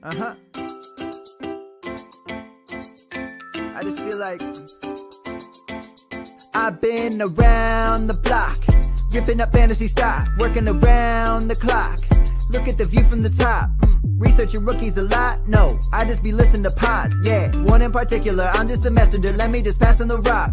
I just feel like I've been around the block, ripping up fantasy stock, working around the clock. Look at the view from the top. Researching rookies a lot? No, I just be listening to pods. Yeah, one in particular, I'm just a messenger. Let me just pass on the rock.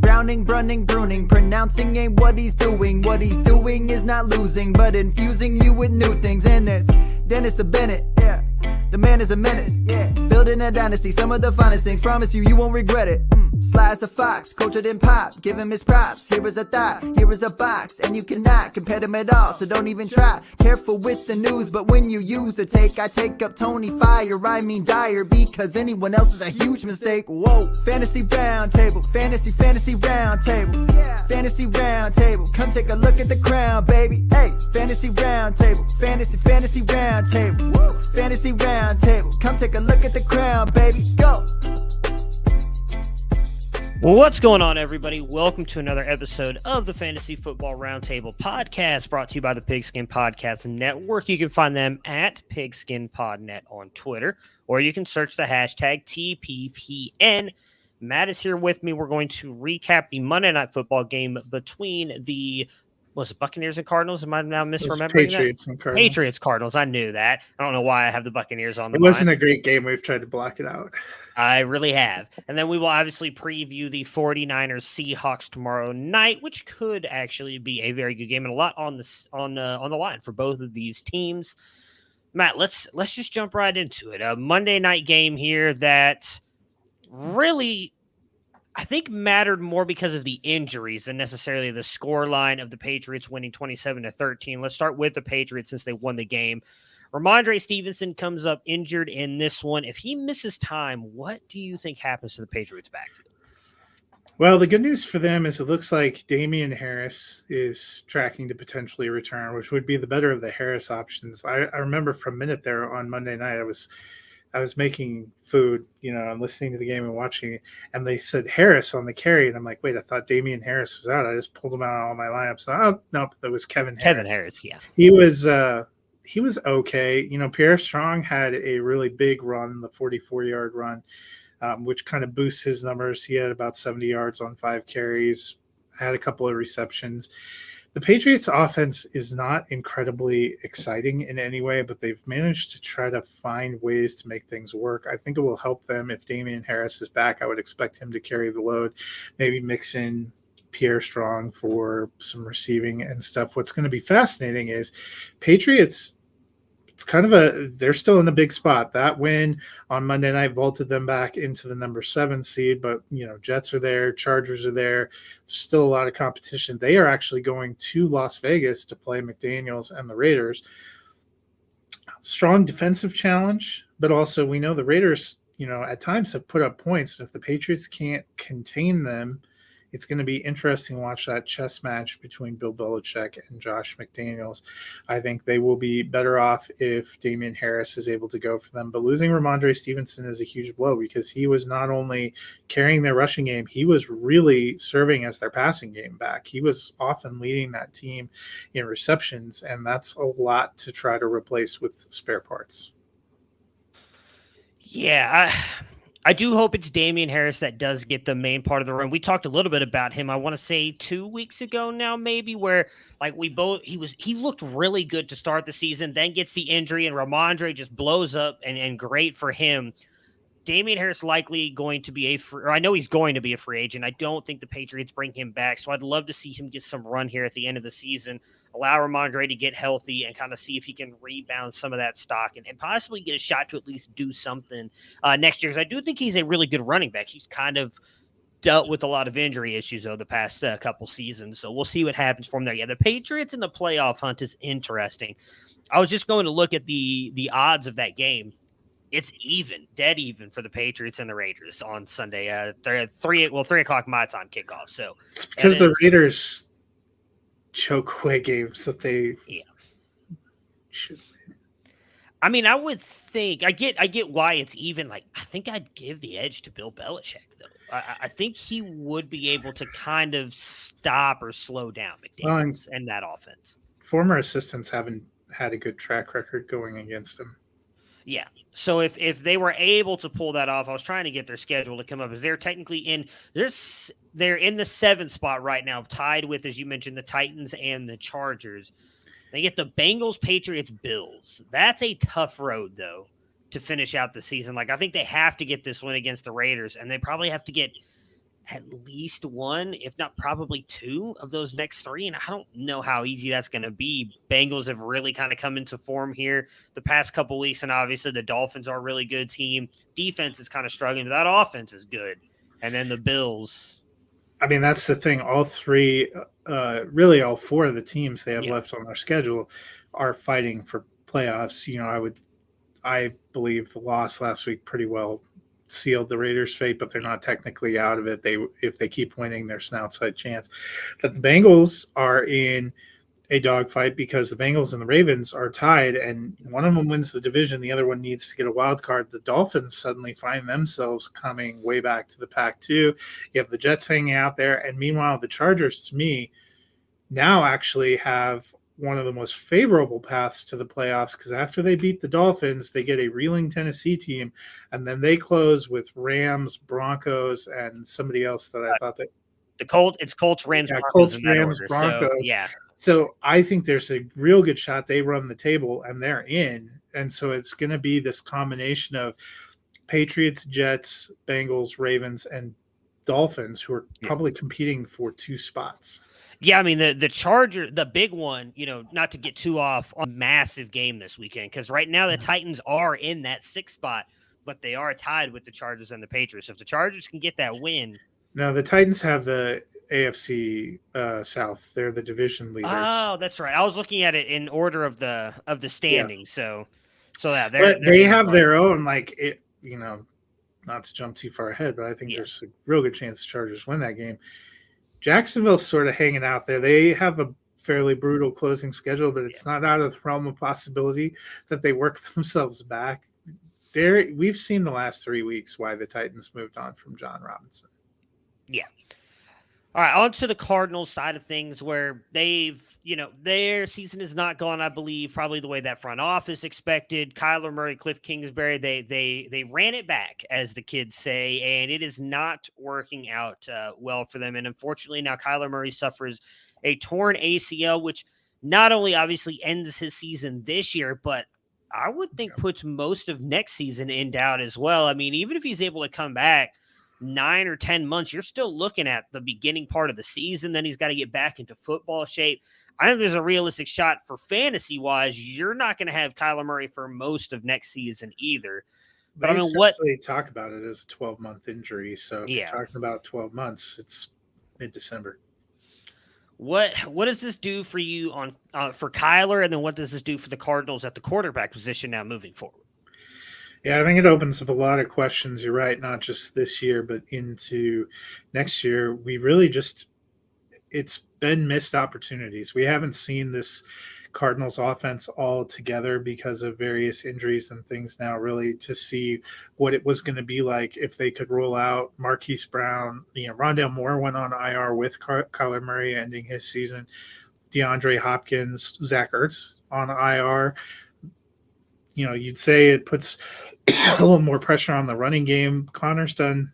Browning, brunning, pruning, pronouncing ain't what he's doing. What he's doing is not losing, but infusing you with new things. And there's Dennis the Bennett, yeah. The man is a menace, yeah. Building a dynasty, some of the finest things. Promise you won't regret it. Sly as a fox, cultured in pop. Give him his props. Here is a thought, here is a box, and you cannot compare them at all. So don't even try. Careful with the news, but when you use a take, I take up Tony Fire. I mean Dyer, because anyone else is a huge mistake. Whoa, fantasy round table, fantasy round table, yeah. Fantasy round table. Come take a look at the crown, baby. Hey, fantasy round table, fantasy round table, woo. Fantasy round table. Come take a look at the crown, baby. Go. What's going on, everybody? Welcome to another episode of the Fantasy Football Roundtable podcast, brought to you by the Pigskin Podcast Network. You can find them at PigskinPodNet on Twitter, or you can search the hashtag TPPN. Matt is here with me. We're going to recap the Monday Night Football game between the Buccaneers and Cardinals? Am I now misremembering Patriots that? And Cardinals. Patriots, Cardinals. I knew that. I don't know why I have the Buccaneers on the It wasn't a great game. We've tried to block it out. I really have. And then we will obviously preview the 49ers Seahawks tomorrow night, which could actually be a very good game and a lot on the line for both of these teams. Matt, let's just jump right into it. A Monday night game here that really, I think, mattered more because of the injuries than necessarily the score line of the Patriots winning 27-13. Let's start with the Patriots since they won the game. Ramondre Stevenson comes up injured in this one. If he misses time, what do you think happens to the Patriots backfield? Well, the good news for them is it looks like Damian Harris is tracking to potentially return, which would be the better of the Harris options. I remember for a minute there on Monday night, I was making food, and listening to the game and watching it, and they said Harris on the carry, and I'm like, wait, I thought Damian Harris was out. I just pulled him out of all my lineups. Oh, no, it was Kevin Harris. Kevin Harris, yeah. He was okay. Pierre Strong had a really big run, the 44-yard run, which kind of boosts his numbers. He had about 70 yards on 5 carries, had a couple of receptions. The Patriots offense is not incredibly exciting in any way, but they've managed to try to find ways to make things work. I think it will help them if Damian Harris is back. I would expect him to carry the load, maybe mix in Pierre Strong for some receiving and stuff. What's going to be fascinating is Patriots, they're still in a big spot. That win on Monday night vaulted them back into the number 7 seed, but Jets are there, Chargers are there, still a lot of competition. They are actually going to Las Vegas to play McDaniels and the Raiders. Strong defensive challenge, but also we know the Raiders, at times have put up points. If the Patriots can't contain them, it's going to be interesting to watch that chess match between Bill Belichick and Josh McDaniels. I think they will be better off if Damian Harris is able to go for them. But losing Ramondre Stevenson is a huge blow because he was not only carrying their rushing game, he was really serving as their passing game back. He was often leading that team in receptions, and that's a lot to try to replace with spare parts. Yeah, I do hope it's Damian Harris that does get the main part of the run. We talked a little bit about him, I want to say 2 weeks ago now, maybe, where he looked really good to start the season, then gets the injury, and Ramondre just blows up, and great for him. Damian Harris likely going to be I know he's going to be a free agent. I don't think the Patriots bring him back, so I'd love to see him get some run here at the end of the season, allow Ramondre to get healthy and kind of see if he can rebound some of that stock and possibly get a shot to at least do something next year. Because I do think he's a really good running back. He's kind of dealt with a lot of injury issues over the past couple seasons, so we'll see what happens from there. Yeah, the Patriots in the playoff hunt is interesting. I was just going to look at the odds of that game. It's dead even for the Patriots and the Raiders on Sunday. 3 o'clock my time kickoff. So it's because the Raiders choke away games that they should win. I mean, I would think I get why it's even. Like, I think I'd give the edge to Bill Belichick though. I think he would be able to kind of stop or slow down McDaniels and that offense. Former assistants haven't had a good track record going against him. Yeah. So if they were able to pull that off, I was trying to get their schedule to come up. Is they're technically they're in the 7th spot right now, tied with, as you mentioned, the Titans and the Chargers. They get the Bengals, Patriots, Bills. That's a tough road though to finish out the season. Like I think they have to get this win against the Raiders, and they probably have to get at least one, if not probably two of those next three. And I don't know how easy that's going to be. Bengals have really kind of come into form here the past couple weeks. And obviously the Dolphins are a really good team. Defense is kind of struggling, but that offense is good. And then the Bills. I mean, that's the thing. All three, really all four of the teams they have left on their schedule are fighting for playoffs. I believe the loss last week pretty well sealed the Raiders' fate, but they're not technically out of it. If they keep winning, there's an outside chance that the Bengals are in a dogfight because the Bengals and the Ravens are tied, and one of them wins the division, the other one needs to get a wild card. The Dolphins suddenly find themselves coming way back to the pack too. You have the Jets hanging out there, and meanwhile, the Chargers, to me, now actually have one of the most favorable paths to the playoffs because after they beat the Dolphins, they get a reeling Tennessee team, and then they close with Rams, Broncos, and somebody else that I thought that it's Colts, Rams, Broncos, Colts, in that Rams, order. Broncos. So, So I think there's a real good shot they run the table and they're in, and so it's going to be this combination of Patriots, Jets, Bengals, Ravens, and Dolphins who are probably competing for 2 spots. Yeah, I mean, the Charger, the big one, not to get too off on a massive game this weekend, because right now the Titans are in that 6th spot, but they are tied with the Chargers and the Patriots. So if the Chargers can get that win. No, the Titans have the AFC South. They're the division leaders. Oh, that's right. I was looking at it in order of the standings. Yeah. So that they have their own, like, it, not to jump too far ahead, but I think there's a real good chance the Chargers win that game. Jacksonville's sort of hanging out there. They have a fairly brutal closing schedule, but it's not out of the realm of possibility that they work themselves back. We've seen the last 3 weeks why the Titans moved on from John Robinson. Yeah. All right, on to the Cardinals side of things, where they've, their season is not gone, I believe, probably the way that front office expected. Kyler Murray, Cliff Kingsbury, they ran it back, as the kids say, and it is not working out well for them. And unfortunately, now Kyler Murray suffers a torn ACL, which not only obviously ends his season this year, but I would think puts most of next season in doubt as well. I mean, even if he's able to come back 9 or 10 months, you're still looking at the beginning part of the season. Then he's got to get back into football shape. I think there's a realistic shot for fantasy wise. You're not going to have Kyler Murray for most of next season either. But I mean, what they talk about it as a 12-month injury. So if you're talking about 12 months, it's mid-December. What does this do for you for Kyler, and then what does this do for the Cardinals at the quarterback position now moving forward? Yeah, I think it opens up a lot of questions. You're right, not just this year, but into next year. It's been missed opportunities. We haven't seen this Cardinals offense all together because of various injuries and things now, really, to see what it was going to be like if they could roll out Marquise Brown. Rondale Moore went on IR with Kyler Murray ending his season. DeAndre Hopkins, Zach Ertz on IR. You'd say it puts a little more pressure on the running game. Connor's done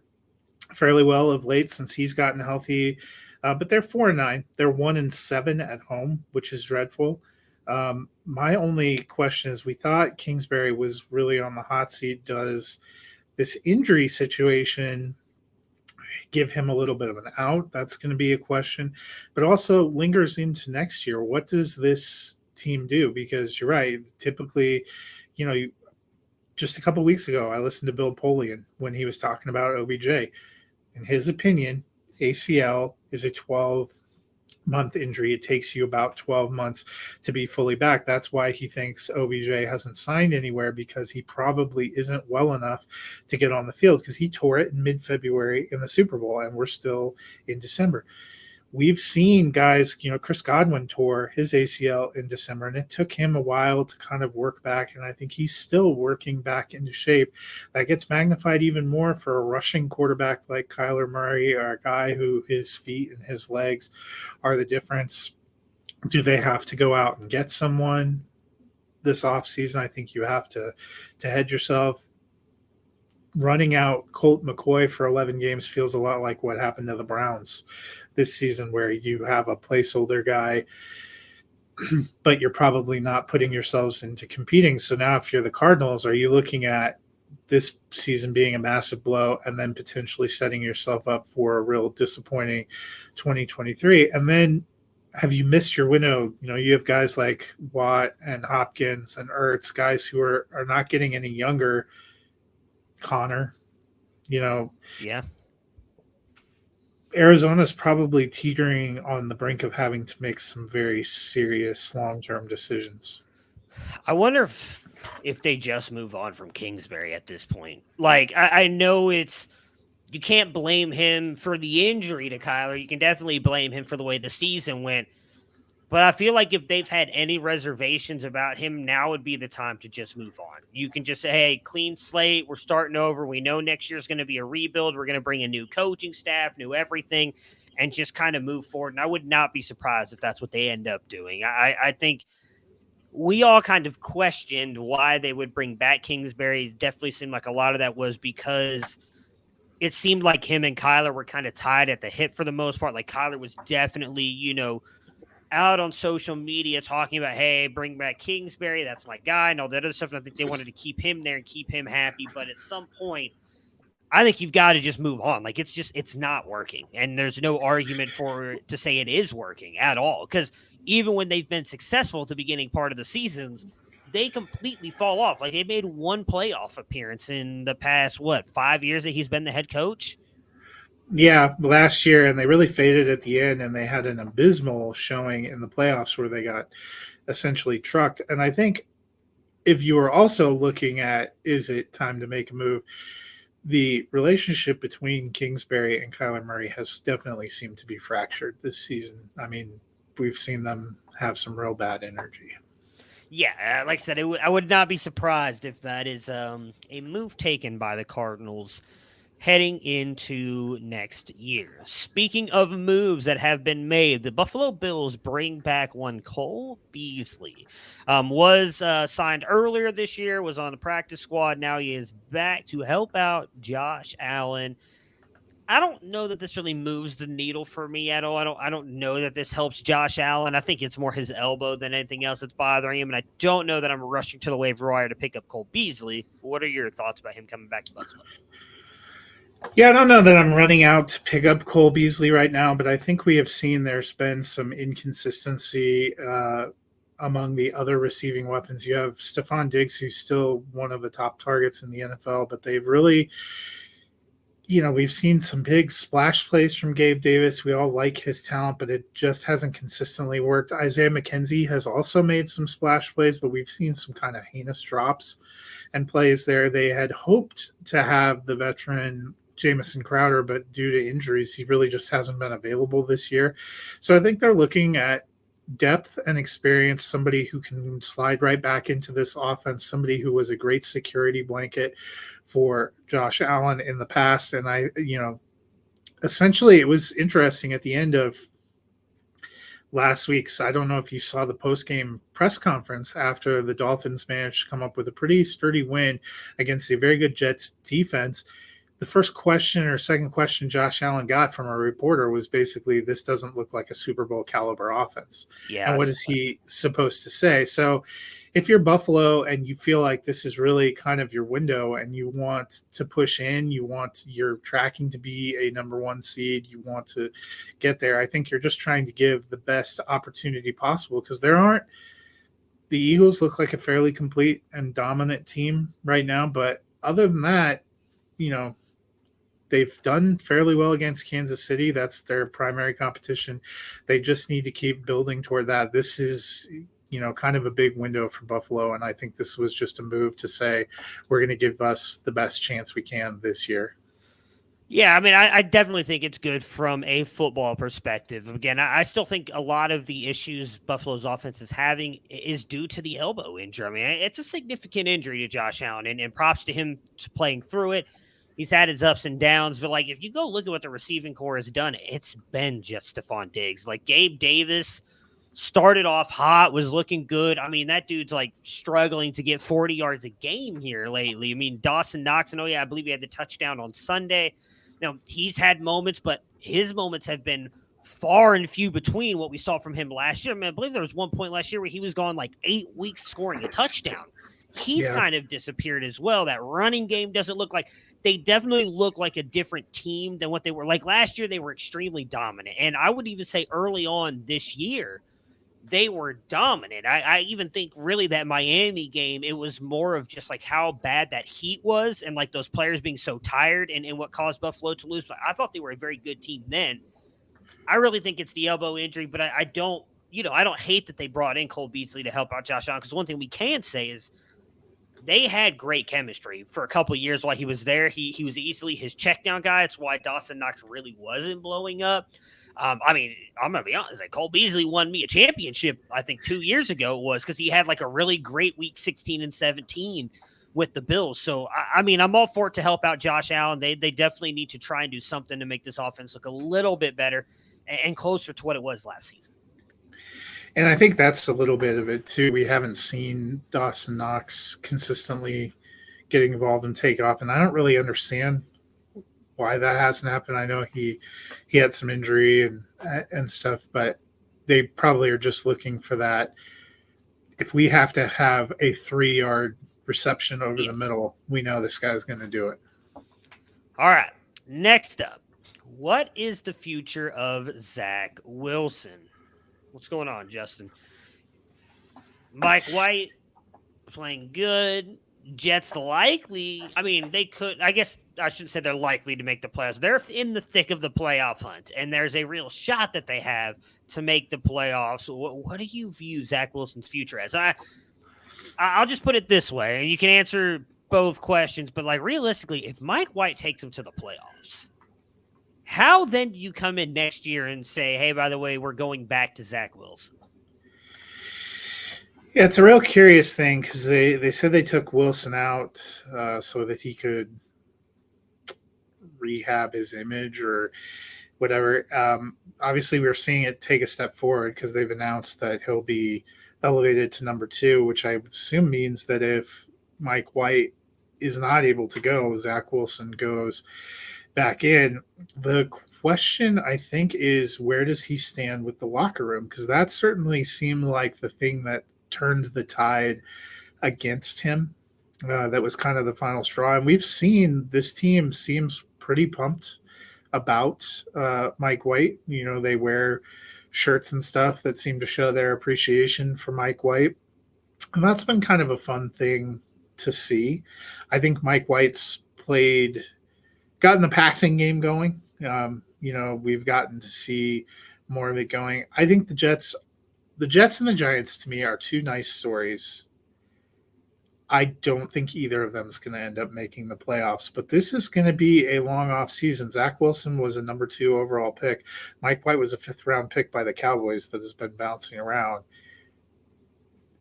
fairly well of late since he's gotten healthy, but they're 4-9. They're 1-7 at home, which is dreadful. My only question is, we thought Kingsbury was really on the hot seat. Does this injury situation give him a little bit of an out? That's going to be a question, but also lingers into next year. What does this team do? Because you're right, typically, just a couple of weeks ago, I listened to Bill Polian when he was talking about OBJ. In his opinion, ACL is a 12-month injury. It takes you about 12 months to be fully back. That's why he thinks OBJ hasn't signed anywhere, because he probably isn't well enough to get on the field, because he tore it in mid-February in the Super Bowl, and we're still in December. We've seen guys, Chris Godwin tore his ACL in December, and it took him a while to kind of work back, and I think he's still working back into shape. That gets magnified even more for a rushing quarterback like Kyler Murray, or a guy who his feet and his legs are the difference. Do they have to go out and get someone? this offseason. I think you have to hedge yourself. Running out Colt McCoy for 11 games feels a lot like what happened to the Browns this season, where you have a placeholder guy, but you're probably not putting yourselves into competing. So now if you're the Cardinals, are you looking at this season being a massive blow and then potentially setting yourself up for a real disappointing 2023? And then have you missed your window? You know, you have guys like Watt and Hopkins and Ertz, guys who are not getting any younger. Connor, you know. Yeah. Arizona's probably teetering on the brink of having to make some very serious long-term decisions. I wonder if they just move on from Kingsbury at this point. Like, I know you can't blame him for the injury to Kyler. You can definitely blame him for the way the season went. But I feel like if they've had any reservations about him, now would be the time to just move on. You can just say, hey, clean slate. We're starting over. We know next year's going to be a rebuild. We're going to bring a new coaching staff, new everything, and just kind of move forward. And I would not be surprised if that's what they end up doing. I think we all kind of questioned why they would bring back Kingsbury. It definitely seemed like a lot of that was because it seemed like him and Kyler were kind of tied at the hip for the most part. Like Kyler was definitely, out on social media talking about, hey, bring back Kingsbury. That's my guy and all that other stuff. And I think they wanted to keep him there and keep him happy. But at some point, I think you've got to just move on. Like, it's not working. And there's no argument to say it is working at all. Because even when they've been successful at the beginning part of the seasons, they completely fall off. Like, they made one playoff appearance in the past, 5 years that he's been the head coach? Yeah, last year, and they really faded at the end, and they had an abysmal showing in the playoffs where they got essentially trucked. And I think if you were also looking at, is it time to make a move, the relationship between Kingsbury and Kyler Murray has definitely seemed to be fractured this season. I mean, we've seen them have some real bad energy. Yeah, like I said, I would not be surprised if that is a move taken by the Cardinals heading into next year. Speaking of moves that have been made, the Buffalo Bills bring back one Cole Beasley. Was signed earlier this year, was on the practice squad. Now he is back to help out Josh Allen. I don't know that this really moves the needle for me at all. I don't know that this helps Josh Allen. I think it's more his elbow than anything else that's bothering him. And I don't know that I'm rushing to the waiver wire to pick up Cole Beasley. What are your thoughts about him coming back to Buffalo? Yeah, I don't know that I'm running out to pick up Cole Beasley right now, but I think we have seen there's been some inconsistency among the other receiving weapons. You have Stephon Diggs, who's still one of the top targets in the NFL, but they've really, we've seen some big splash plays from Gabe Davis. We all like his talent, but it just hasn't consistently worked. Isaiah McKenzie has also made some splash plays, but we've seen some kind of heinous drops and plays there. They had hoped to have the veteran Jamison Crowder, but due to injuries, he really just hasn't been available this year. So I think they're looking at depth and experience, somebody who can slide right back into this offense, somebody who was a great security blanket for Josh Allen in the past. And essentially it was interesting at the end of last week's, I don't know if you saw the post-game press conference after the Dolphins managed to come up with a pretty sturdy win against a very good Jets defense. The first question or second question Josh Allen got from a reporter was basically, this doesn't look like a Super Bowl caliber offense. Yeah. And what is he supposed to say? So if you're Buffalo and you feel like this is really kind of your window and you want to push in, you want your tracking to be a number one seed, you want to get there, I think you're just trying to give the best opportunity possible, because the Eagles look like a fairly complete and dominant team right now. But other than that, they've done fairly well against Kansas City. That's their primary competition. They just need to keep building toward that. This is, kind of a big window for Buffalo, and I think this was just a move to say we're going to give us the best chance we can this year. Yeah, I mean, I definitely think it's good from a football perspective. Again, I still think a lot of the issues Buffalo's offense is having is due to the elbow injury. I mean, it's a significant injury to Josh Allen, and props to him playing through it. He's had his ups and downs, but if you go look at what the receiving core has done, it's been just Stephon Diggs. Gabe Davis started off hot, was looking good. I mean, that dude's like struggling to get 40 yards a game here lately. I mean, Dawson Knox, and I believe he had the touchdown on Sunday. Now, he's had moments, but his moments have been far and few between what we saw from him last year. I mean, I believe there was one point last year where he was gone like 8 weeks scoring a touchdown. He's kind of disappeared as well. That running game doesn't look like – they definitely look like a different team than what they were. Like last year, they were extremely dominant. And I would even say early on this year, they were dominant. I even think really that Miami game, it was more of just like how bad that heat was and like those players being so tired and what caused Buffalo to lose. But I thought they were a very good team then. I really think it's the elbow injury, but I don't hate that they brought in Cole Beasley to help out Josh Allen, because one thing we can say is they had great chemistry for a couple of years while he was there. He was easily his check down guy. It's why Dawson Knox really wasn't blowing up. I mean, I'm going to be honest. Like Cole Beasley won me a championship, I think 2 years ago it was, because he had like a really great week 16 and 17 with the Bills. So, I mean, I'm all for it to help out Josh Allen. They definitely need to try and do something to make this offense look a little bit better and closer to what it was last season. And I think that's a little bit of it too. We haven't seen Dawson Knox consistently getting involved and take off, and I don't really understand why that hasn't happened. I know he had some injury and stuff, but they probably are just looking for that. If we have to have a 3-yard reception over the middle, we know this guy's going to do it. All right. Next up, what is the future of Zach Wilson? What's going on, Justin? Mike White playing good. Jets likely. I mean, they could. I guess I shouldn't say they're likely to make the playoffs. They're in the thick of the playoff hunt, and there's a real shot that they have to make the playoffs. What do you view Zach Wilson's future as? I'll just put it this way, and you can answer both questions. But like realistically, if Mike White takes them to the playoffs, how then do you come in next year and say, hey, by the way, we're going back to Zach Wilson? Yeah, it's a real curious thing because they said they took Wilson out so that he could rehab his image or whatever. Obviously, we're seeing it take a step forward because they've announced that he'll be elevated to number 2, which I assume means that if Mike White is not able to go, Zach Wilson goes back in. The question, I think, is where does he stand with the locker room? Because that certainly seemed like the thing that turned the tide against him. That was kind of the final straw. And we've seen this team seems pretty pumped about Mike White. You know, they wear shirts and stuff that seem to show their appreciation for Mike White. And that's been kind of a fun thing to see. I think Mike White's gotten the passing game going. You know, we've gotten to see more of it going. I think the Jets and the Giants, to me, are two nice stories. I don't think either of them is going to end up making the playoffs, but this is going to be a long off season. Zach Wilson was a number 2 overall pick. Mike White was a 5th round pick by the Cowboys that has been bouncing around.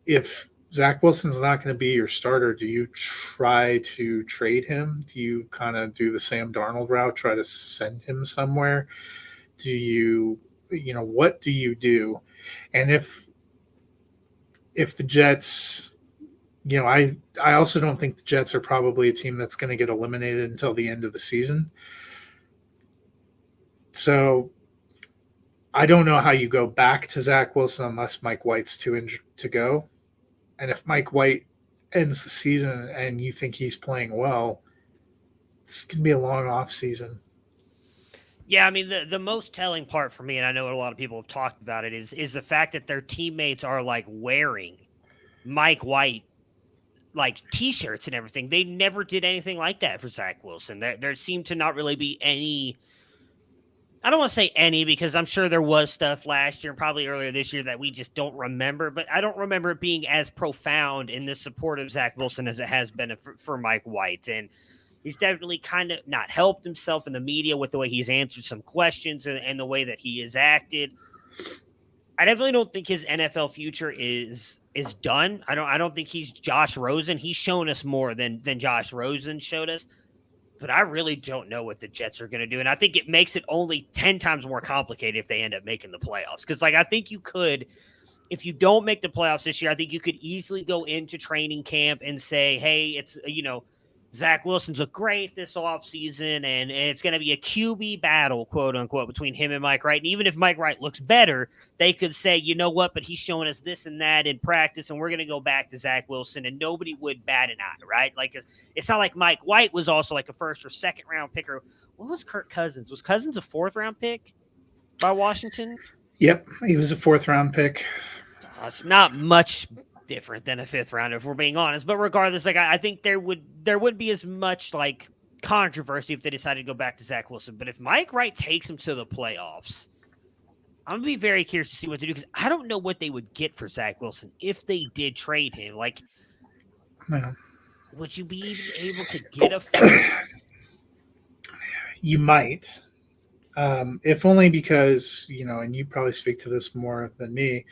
If Zach Wilson's not going to be your starter, do you try to trade him? Do you kind of do the Sam Darnold route, try to send him somewhere? Do you what do you do? And if the Jets, I also don't think the Jets are probably a team that's going to get eliminated until the end of the season. So I don't know how you go back to Zach Wilson unless Mike White's too injured to go. And if Mike White ends the season and you think he's playing well, it's going to be a long off season. Yeah, I mean, the most telling part for me, and I know a lot of people have talked about it, is the fact that their teammates are like wearing Mike White like T-shirts and everything. They never did anything like that for Zach Wilson. There seemed to not really be any. I don't want to say any because I'm sure there was stuff last year and probably earlier this year that we just don't remember. But I don't remember it being as profound in the support of Zach Wilson as it has been for Mike White. And he's definitely kind of not helped himself in the media with the way he's answered some questions and the way that he has acted. I definitely don't think his NFL future is done. I don't think he's Josh Rosen. He's shown us more than Josh Rosen showed us. But I really don't know what the Jets are going to do. And I think it makes it only 10 times more complicated if they end up making the playoffs. Because, I think you could if you don't make the playoffs this year, I think you could easily go into training camp and say, hey, it's, Zach Wilson's looked great this offseason, and it's going to be a QB battle, quote unquote, between him and Mike Wright. And even if Mike Wright looks better, they could say, you know what, but he's showing us this and that in practice, and we're going to go back to Zach Wilson, and nobody would bat an eye, right? Like, it's not like Mike White was also like a first or second round picker. What was Kirk Cousins? Was Cousins a fourth round pick by Washington? Yep, he was a 4th round pick. It's not much different than a 5th round, if we're being honest. But regardless, like I think there would be as much like controversy if they decided to go back to Zach Wilson. But if Mike Wright takes him to the playoffs, I'm gonna be very curious to see what they do, because I don't know what they would get for Zach Wilson if they did trade him. Like, would you be even able to get a first? You might. If only because, and you probably speak to this more than me,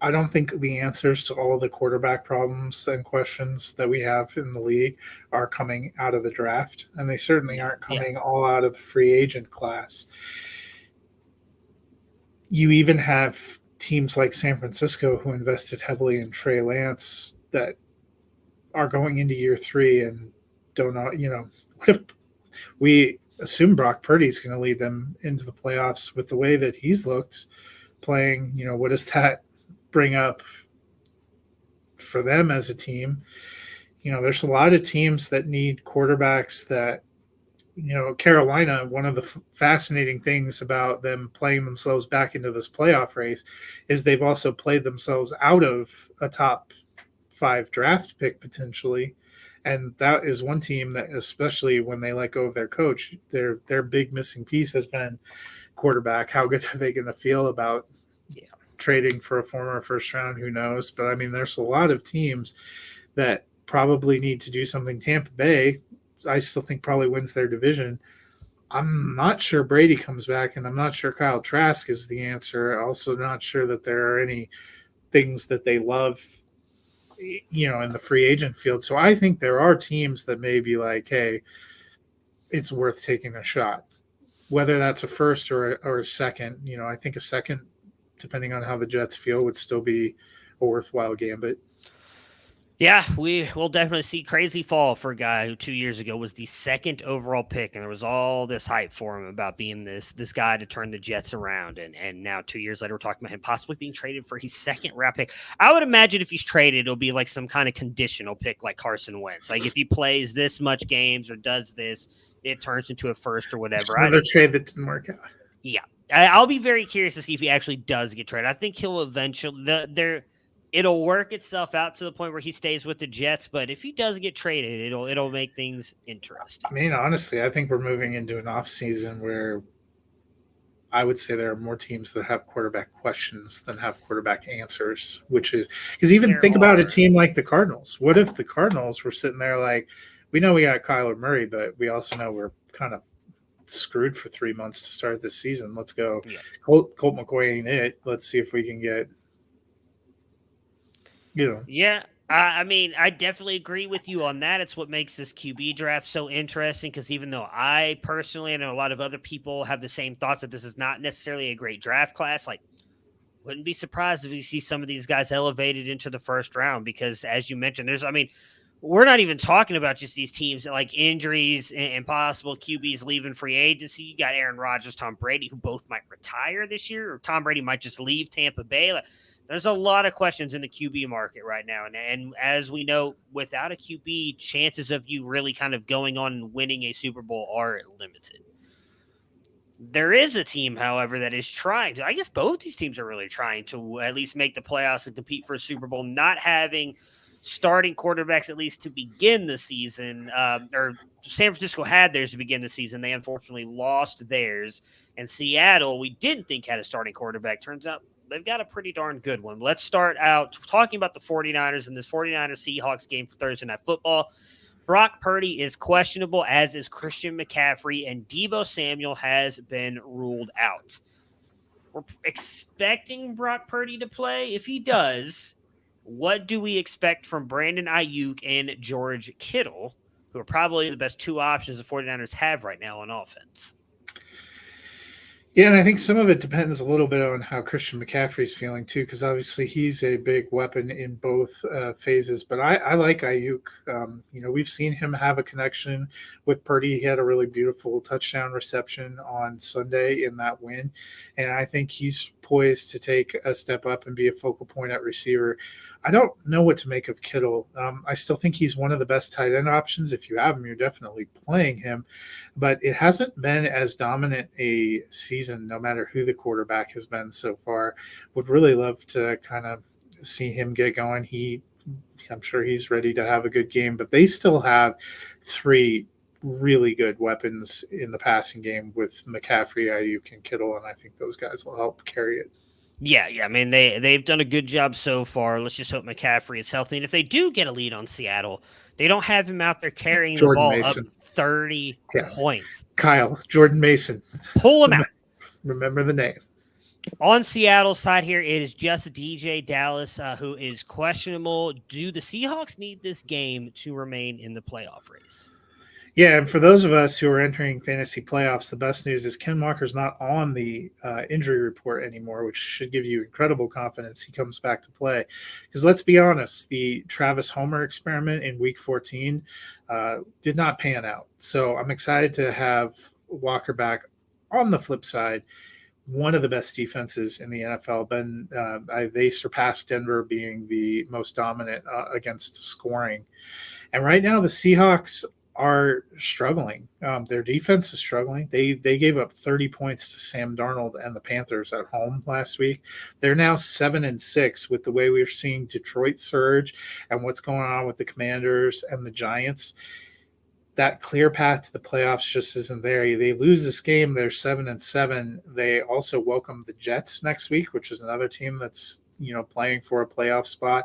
I don't think the answers to all the quarterback problems and questions that we have in the league are coming out of the draft, and they certainly aren't coming all out of the free agent class. You even have teams like San Francisco who invested heavily in Trey Lance that are going into year 3 and don't know, what if we assume Brock Purdy's going to lead them into the playoffs with the way that he's looked playing? What does that bring up for them as a team? There's a lot of teams that need quarterbacks that, Carolina, one of the fascinating things about them playing themselves back into this playoff race is they've also played themselves out of a top 5 draft pick potentially. And that is one team that, especially when they let go of their coach, their big missing piece has been quarterback. How good are they going to feel about trading for a former first round? Who knows? But I mean, there's a lot of teams that probably need to do something. Tampa Bay, I still think, probably wins their division. I'm not sure Brady comes back, and I'm not sure Kyle Trask is the answer. Also not sure that there are any things that they love, in the free agent field. So I think there are teams that may be like, hey, it's worth taking a shot. Whether that's a first or a second, I think a second, depending on how the Jets feel, would still be a worthwhile gambit. Yeah, we will definitely see crazy fall for a guy who 2 years ago was the 2nd overall pick, and there was all this hype for him about being this guy to turn the Jets around, and now 2 years later we're talking about him possibly being traded for his 2nd round pick. I would imagine if he's traded, it'll be like some kind of conditional pick like Carson Wentz. Like if he plays this much games or does this, it turns into a first or whatever. Another trade that didn't work out. Yeah, I'll be very curious to see if he actually does get traded. I think he'll eventually it'll work itself out to the point where he stays with the Jets. But if he does get traded, it'll make things interesting. I mean, honestly, I think we're moving into an off season where I would say there are more teams that have quarterback questions than have quarterback answers, which is because even think about a team like the Cardinals. What if the Cardinals were sitting there like, we know we got Kyler Murray, but we also know we're kind of screwed for 3 months to start this season. Let's go. Yeah. Colt McCoy ain't it. Let's see if we can get, Yeah, I mean, I definitely agree with you on that. It's what makes this QB draft so interesting, because even though I personally and a lot of other people have the same thoughts that this is not necessarily a great draft class, like, wouldn't be surprised if you see some of these guys elevated into the first round, because as you mentioned, we're not even talking about just these teams that like injuries and possible QBs leaving free agency. You got Aaron Rodgers, Tom Brady, who both might retire this year, or Tom Brady might just leave Tampa Bay. There's a lot of questions in the QB market right now. And as we know, without a QB, chances of you really kind of going on and winning a Super Bowl are limited. There is a team, however, that is trying to, I guess both these teams are really trying to at least make the playoffs and compete for a Super Bowl, not having starting quarterbacks at least to begin the season. Or San Francisco had theirs to begin the season. They unfortunately lost theirs. And Seattle, we didn't think had a starting quarterback. Turns out they've got a pretty darn good one. Let's start out talking about the 49ers in this 49ers-Seahawks game for Thursday Night Football. Brock Purdy is questionable, as is Christian McCaffrey, and Deebo Samuel has been ruled out. We're expecting Brock Purdy to play. If he does, what do we expect from Brandon Ayuk and George Kittle, who are probably the best 2 options the 49ers have right now on offense? Yeah, and I think some of it depends a little bit on how Christian McCaffrey's feeling too, because obviously he's a big weapon in both phases. But I like Ayuk. We've seen him have a connection with Purdy. He had a really beautiful touchdown reception on Sunday in that win, and I think he's poised to take a step up and be a focal point at receiver. I don't know what to make of Kittle. I still think he's one of the best tight end options. If you have him, you're definitely playing him, but it hasn't been as dominant a season, no matter who the quarterback has been so far. Would really love to kind of see him get going. I'm sure he's ready to have a good game, but they still have three really good weapons in the passing game with McCaffrey, Ayuk, and Kittle, and I think those guys will help carry it. Yeah. I mean, they've done a good job so far. Let's just hope McCaffrey is healthy. And if they do get a lead on Seattle, they don't have him out there carrying Jordan the ball Mason. up 30 points. Kyle, Jordan Mason. Pull him out. Remember the name. On Seattle's side here, it is just DJ Dallas, who is questionable. Do the Seahawks need this game to remain in the playoff race? Yeah, and for those of us who are entering fantasy playoffs, the best news is Ken Walker's not on the injury report anymore, which should give you incredible confidence he comes back to play. Because let's be honest, the Travis Homer experiment in Week 14 did not pan out. So I'm excited to have Walker back. On the flip side, one of the best defenses in the NFL. They surpassed Denver being the most dominant against scoring. And right now the Seahawks are struggling. Their defense is struggling. They gave up 30 points to Sam Darnold and the Panthers at home last week. They're now 7-6 with the way we're seeing Detroit surge and what's going on with the Commanders and the Giants. That clear path to the playoffs just isn't there. They lose this game, they're 7-7. They also welcome the Jets next week, which is another team that's playing for a playoff spot,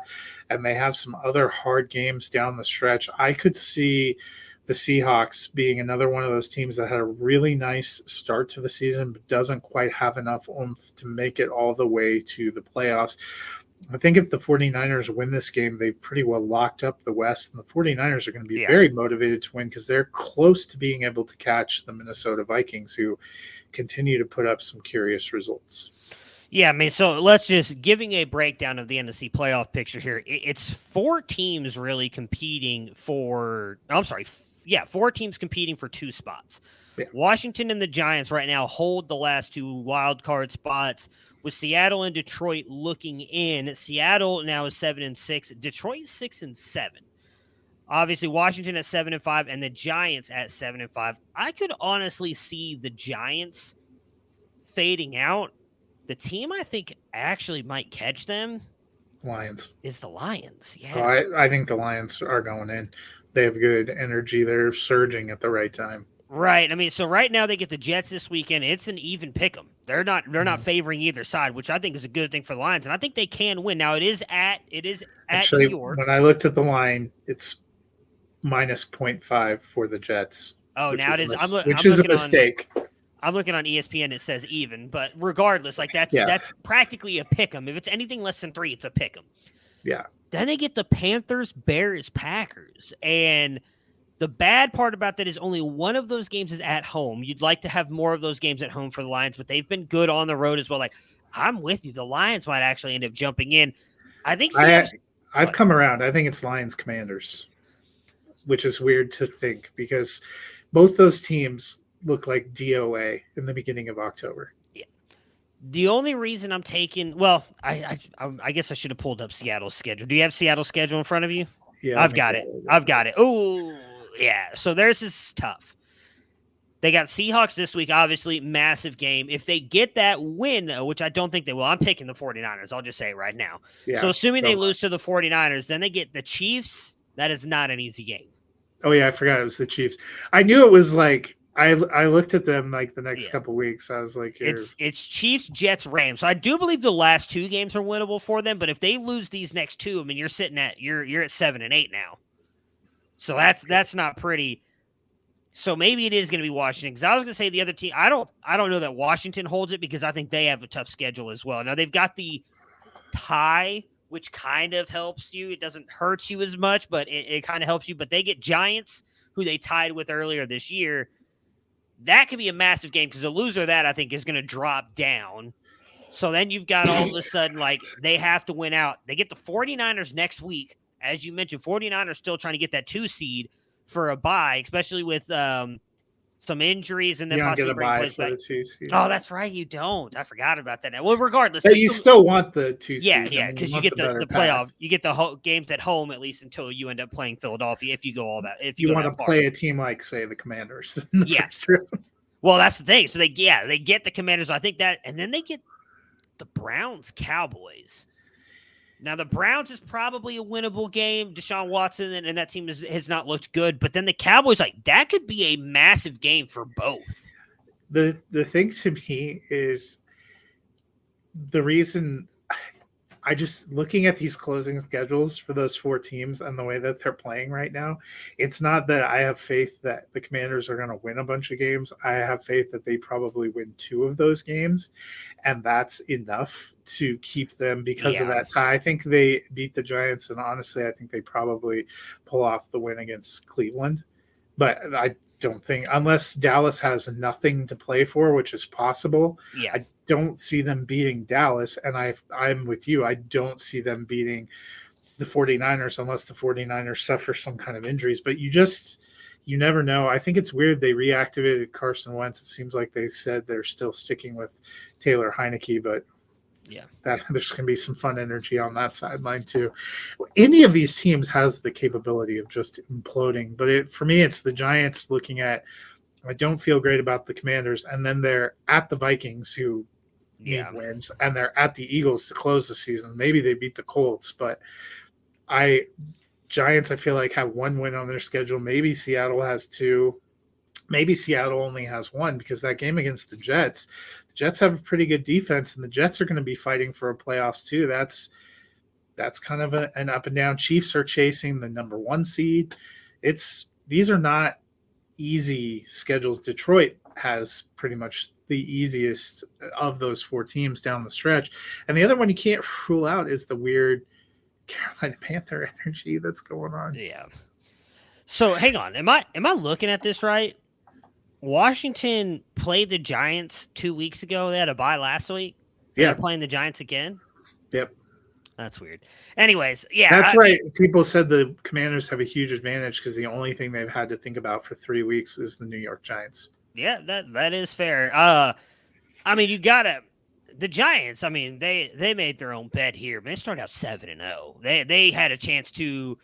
and they have some other hard games down the stretch. I could see the Seahawks being another one of those teams that had a really nice start to the season, but doesn't quite have enough oomph to make it all the way to the playoffs. I think if the 49ers win this game, they've pretty well locked up the West, and the 49ers are going to be very motivated to win because they're close to being able to catch the Minnesota Vikings, who continue to put up some curious results. Yeah, I mean, so let's just giving a breakdown of the NFC playoff picture here. It's four teams really competing for – four teams competing for two spots. Yeah. Washington and the Giants right now hold the last two wild card spots, with Seattle and Detroit looking in. Seattle now is 7-6. Detroit 6-7. Obviously, Washington at 7-5, and the Giants at 7-5. I could honestly see the Giants fading out. The team I think actually might catch them is the Lions. Yeah, oh, I think the Lions are going in. They have good energy. They're surging at the right time. Right. I mean, so right now they get the Jets this weekend. It's an even pick 'em. They're not favoring either side, which I think is a good thing for the Lions, and I think they can win. Now it is at Actually, New York. When I looked at the line, it's minus 0.5 for the Jets. Oh, now it is. Which is a mistake. I'm looking on ESPN. It says even, but regardless, like that's practically a pick 'em. If it's anything less than 3, it's a pick 'em. Yeah. Then they get the Panthers, Bears, Packers, and the bad part about that is only one of those games is at home. You'd like to have more of those games at home for the Lions, but they've been good on the road as well. Like, I'm with you. The Lions might actually end up jumping in. I think I've come around. I think it's Lions Commanders, which is weird to think because both those teams look like DOA in the beginning of October. Yeah. The only reason I'm taking, I guess I should have pulled up Seattle's schedule. Do you have Seattle's schedule in front of you? Yeah. I've got it. Oh, yeah. So theirs is tough. They got Seahawks this week, obviously, massive game. If they get that win, which I don't think they will, I'm picking the 49ers. I'll just say it right now. Yeah, so assuming they lose to the 49ers, then they get the Chiefs. That is not an easy game. Oh, yeah, I forgot it was the Chiefs. I knew it was like I looked at them like the next couple weeks. I was like, it's Chiefs, Jets, Rams. So I do believe the last two games are winnable for them, but if they lose these next two, I mean, you're sitting at you're at 7-8 now. So that's not pretty. So maybe it is going to be Washington, because I was going to say the other team. I don't know that Washington holds it, because I think they have a tough schedule as well. Now they've got the tie, which kind of helps you. It doesn't hurt you as much, but it kind of helps you. But they get Giants, who they tied with earlier this year. That could be a massive game because the loser of that, I think, is going to drop down. So then you've got all of a sudden, like, they have to win out. They get the 49ers next week. As you mentioned, 49ers still trying to get that 2 seed for a bye, especially with some injuries and then You don't get possibly a bring bye plays for back. the 2 seed. Oh, that's right. You don't. I forgot about that now. Well, regardless. But you still want the 2 Yeah, seed. yeah, because you want get the better playoff. path. You get the games at home at least until you end up playing Philadelphia. If you go all that, if You go want that to far. play a team like, say, the Commanders in the Yeah. first round. Well, that's the thing. So they get the Commanders. I think that, and then they get the Browns Cowboys. Now the Browns is probably a winnable game. Deshaun Watson and that team has not looked good, but then the Cowboys, like, that could be a massive game for both. The thing to me is the reason I just looking at these closing schedules for those 4 teams and the way that they're playing right now, it's not that I have faith that the Commanders are going to win a bunch of games. I have faith that they probably win 2 of those games, and that's enough to keep them because of that tie. I think they beat the Giants, and honestly, I think they probably pull off the win against Cleveland. But I don't think, unless Dallas has nothing to play for, which is possible, I don't see them beating Dallas. And I'm with you. I don't see them beating the 49ers unless the 49ers suffer some kind of injuries. But you never know. I think it's weird they reactivated Carson Wentz. It seems like they said they're still sticking with Taylor Heineke, but yeah, there's going to be some fun energy on that sideline too. Any of these teams has the capability of just imploding, but for me, it's the Giants looking at, I don't feel great about the Commanders, and then they're at the Vikings who need wins, and they're at the Eagles to close the season. Maybe they beat the Colts, but Giants, I feel like, have 1 win on their schedule. Maybe Seattle has 2. Maybe Seattle only has 1 because that game against the Jets have a pretty good defense, and the Jets are going to be fighting for a playoffs too. That's kind of an up and down. Chiefs are chasing the number 1 seed. These are not easy schedules. Detroit has pretty much the easiest of those 4 teams down the stretch. And the other one you can't rule out is the weird Carolina Panther energy that's going on. Yeah. So hang on. Am I looking at this right? Washington played the Giants 2 weeks ago. They had a bye last week. They're playing the Giants again. Yep. That's weird. Anyways, yeah. That's right. People said the Commanders have a huge advantage because the only thing they've had to think about for 3 weeks is the New York Giants. Yeah, that is fair. I mean, you gotta the Giants. I mean, they made their own bed here, but they started out 7-0. They had a chance to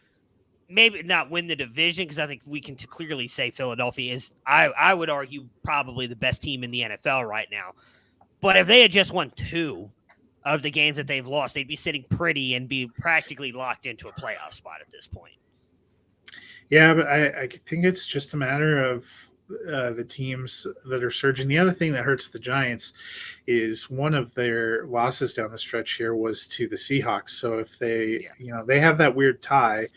maybe not win the division because I think we can clearly say Philadelphia is, I would argue, probably the best team in the NFL right now. But if they had just won 2 of the games that they've lost, they'd be sitting pretty and be practically locked into a playoff spot at this point. Yeah, but I think it's just a matter of the teams that are surging. The other thing that hurts the Giants is one of their losses down the stretch here was to the Seahawks. So if they, they have that weird tie,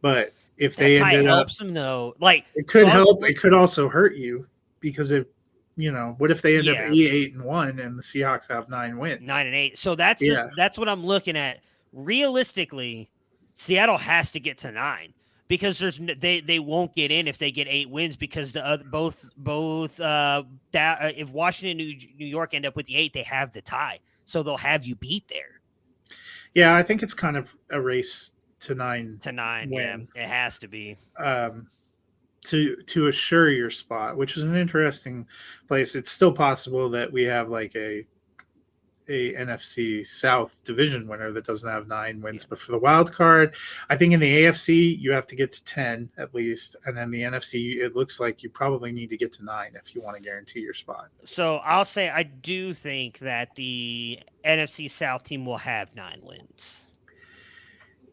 but if they ended up, helps them though. Like, it could help. It could also hurt you because what if they end up 8-1 and the Seahawks have 9 wins, 9-8. So that's what I'm looking at. Realistically, Seattle has to get to 9. Because they won't get in if they get 8 wins because if Washington and New York end up with the 8, they have the tie, so they'll have you beat there. Yeah, I think it's kind of a race to 9 wins. Yeah, it has to be to assure your spot, which is an interesting place. It's still possible that we have like a NFC South division winner that doesn't have 9 wins. But for the wild card, I think in the AFC, you have to get to 10 at least. And then the NFC, it looks like you probably need to get to 9 if you want to guarantee your spot. So I'll say I do think that the NFC South team will have 9 wins.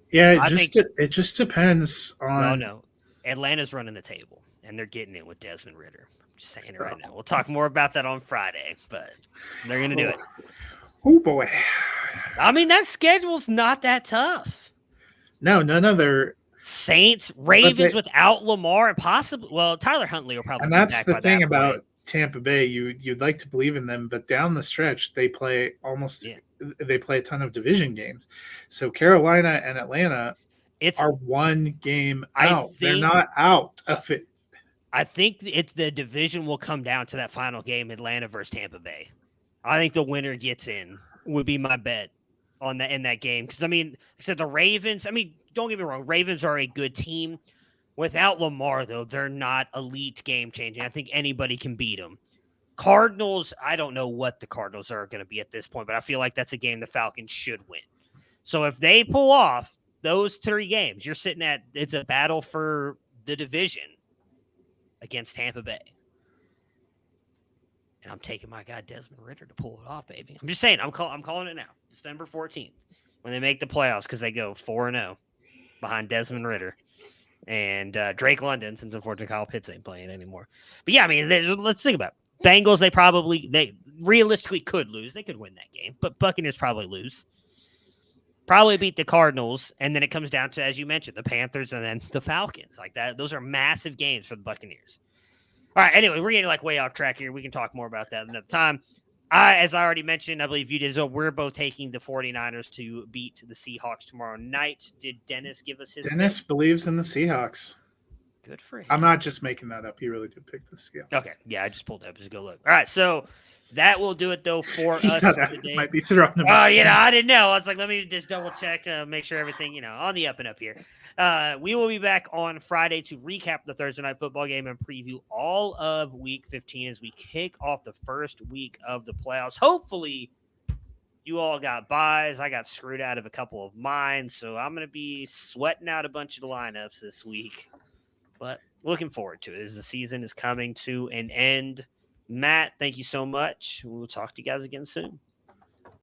Yeah, it just depends on. No. Atlanta's running the table, and they're getting it with Desmond Ridder. I'm just saying it right now. We'll talk more about that on Friday, but they're going to do it. Oh, boy. I mean, that schedule's not that tough. No, none of their Saints, Ravens without Lamar, and possibly, Tyler Huntley will probably. And that's the thing about Tampa Bay. You'd like to believe in them, but down the stretch, they play they play a ton of division games. So Carolina and Atlanta are 1 game out. They're not out of it. I think the division will come down to that final game, Atlanta versus Tampa Bay. I think the winner gets in, would be my bet on that in that game. Because, I mean, I said the Ravens, I mean, don't get me wrong, Ravens are a good team. Without Lamar, though, they're not elite game-changing. I think anybody can beat them. Cardinals, I don't know what the Cardinals are going to be at this point, but I feel like that's a game the Falcons should win. So if they pull off those 3 games, you're sitting at, it's a battle for the division against Tampa Bay. And I'm taking my guy Desmond Ridder to pull it off, baby. I'm just saying, I'm calling it now. December 14th, when they make the playoffs, because they go 4-0 behind Desmond Ridder and Drake London, since unfortunately Kyle Pitts ain't playing anymore. But yeah, I mean, let's think about it. Bengals, they realistically could lose. They could win that game, but Buccaneers probably lose. Probably beat the Cardinals, and then it comes down to, as you mentioned, the Panthers and then the Falcons. Like that, those are massive games for the Buccaneers. All right, anyway, we're getting like way off track here. We can talk more about that another time. As I already mentioned, I believe you did as well. We're both taking the 49ers to beat the Seahawks tomorrow night. Did Dennis give us his Dennis pick? believes in the Seahawks. Good for him. I'm not just making that up. He really did pick the Seahawks. Okay, yeah, I just pulled it up. Just go look. All right, so that will do it, though, for us today. Might be throwing him. Oh, I didn't know. I was like, let me just double check, make sure everything, on the up and up here. We will be back on Friday to recap the Thursday night football game and preview all of Week 15 as we kick off the first week of the playoffs. Hopefully, you all got buys. I got screwed out of a couple of mine, so I'm going to be sweating out a bunch of the lineups this week. But looking forward to it as the season is coming to an end. Matt, thank you so much. We'll talk to you guys again soon.